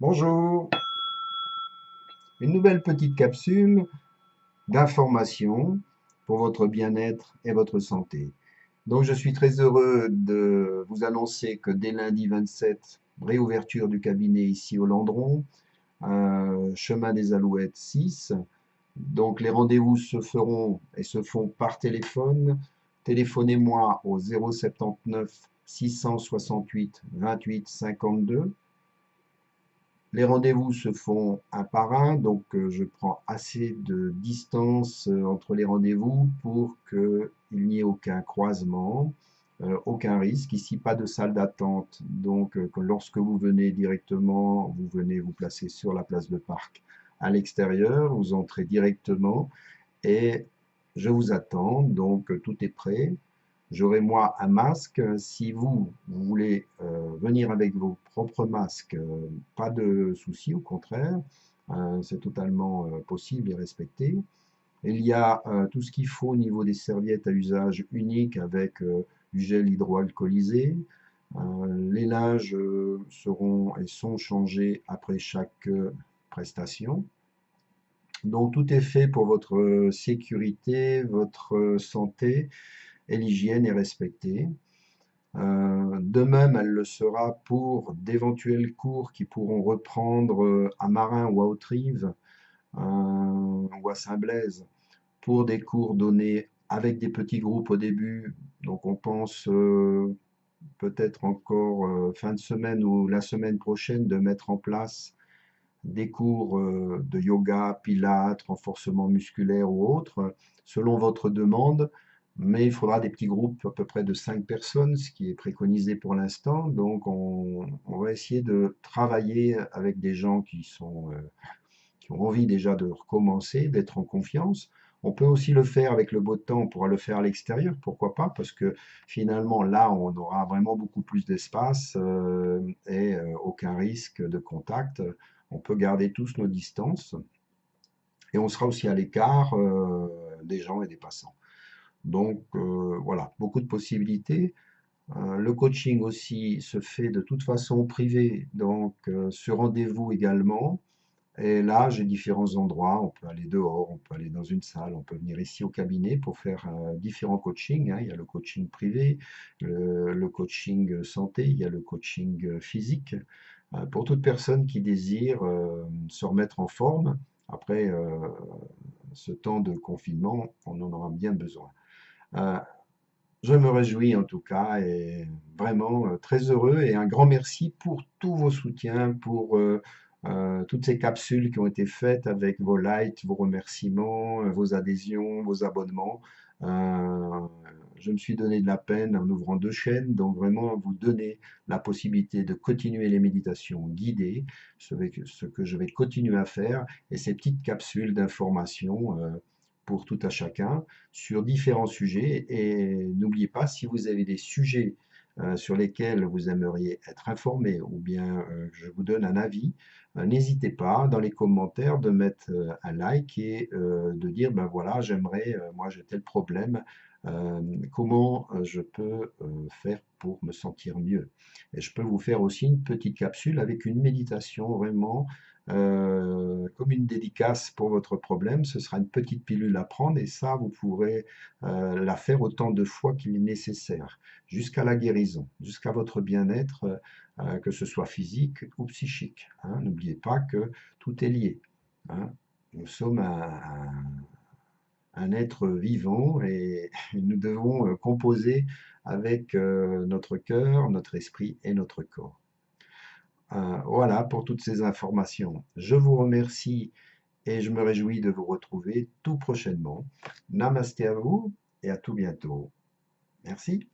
Bonjour, une nouvelle petite capsule d'information pour votre bien-être et votre santé. Donc je suis très heureux de vous annoncer que dès lundi 27, réouverture du cabinet ici au Landron, chemin des Alouettes 6. Donc les rendez-vous se feront et se font par téléphone. Téléphonez-moi au 079 668 28 52. Les rendez-vous se font un par un, donc je prends assez de distance entre les rendez-vous pour qu'il n'y ait aucun croisement, aucun risque. Ici, pas de salle d'attente, donc que lorsque vous venez directement, vous venez vous placer sur la place de parc à l'extérieur, vous entrez directement et je vous attends, donc tout est prêt. J'aurai moi un masque. Si vous voulez venir avec vos propres masques, pas de souci, au contraire, c'est totalement possible et respecté. Il y a tout ce qu'il faut au niveau des serviettes à usage unique avec du gel hydroalcoolisé. Les linges seront et sont changés après chaque prestation. Donc tout est fait pour votre sécurité, votre santé et l'hygiène est respectée. De même, elle le sera pour d'éventuels cours qui pourront reprendre à Marin ou à Haute-Rive ou à Saint-Blaise pour des cours donnés avec des petits groupes au début. Donc on pense peut-être encore fin de semaine ou la semaine prochaine de mettre en place des cours de yoga, pilates, renforcement musculaire ou autre, selon votre demande. Mais il faudra des petits groupes à peu près de 5 personnes, ce qui est préconisé pour l'instant. Donc on va essayer de travailler avec des gens qui ont envie déjà de recommencer, d'être en confiance. On peut aussi le faire avec le beau temps, on pourra le faire à l'extérieur, pourquoi pas, parce que finalement là, on aura vraiment beaucoup plus d'espace et aucun risque de contact. On peut garder tous nos distances et on sera aussi à l'écart des gens et des passants. Donc voilà, beaucoup de possibilités. Le coaching aussi se fait de toute façon privé, donc ce rendez-vous également. Et là, j'ai différents endroits. On peut aller dehors, on peut aller dans une salle, on peut venir ici au cabinet pour faire différents coachings, hein. Il y a le coaching privé, le coaching santé, il y a le coaching physique. Pour toute personne qui désire se remettre en forme après ce temps de confinement, on en aura bien besoin. Euh, je me réjouis en tout cas et vraiment très heureux et un grand merci pour tous vos soutiens, pour toutes ces capsules qui ont été faites avec vos likes, vos remerciements, vos adhésions, vos abonnements. Euh, je me suis donné de la peine en ouvrant deux chaînes, donc vraiment vous donner la possibilité de continuer les méditations guidées, ce que je vais continuer à faire, et ces petites capsules d'information pour tout à chacun sur différents sujets. Et n'oubliez pas, si vous avez des sujets sur lesquels vous aimeriez être informé ou bien je vous donne un avis, n'hésitez pas dans les commentaires de mettre un like et de dire, ben voilà, j'aimerais, moi j'ai tel problème, comment je peux faire pour me sentir mieux. Et je peux vous faire aussi une petite capsule avec une méditation vraiment comme une dédicace pour votre problème. Ce sera une petite pilule à prendre et ça, vous pourrez la faire autant de fois qu'il est nécessaire, jusqu'à la guérison, jusqu'à votre bien-être, que ce soit physique ou psychique, hein. N'oubliez pas que tout est lié, hein. Nous sommes un être vivant et nous devons composer avec notre cœur, notre esprit et notre corps. Voilà pour toutes ces informations. Je vous remercie et je me réjouis de vous retrouver tout prochainement. Namasté à vous et à tout bientôt. Merci.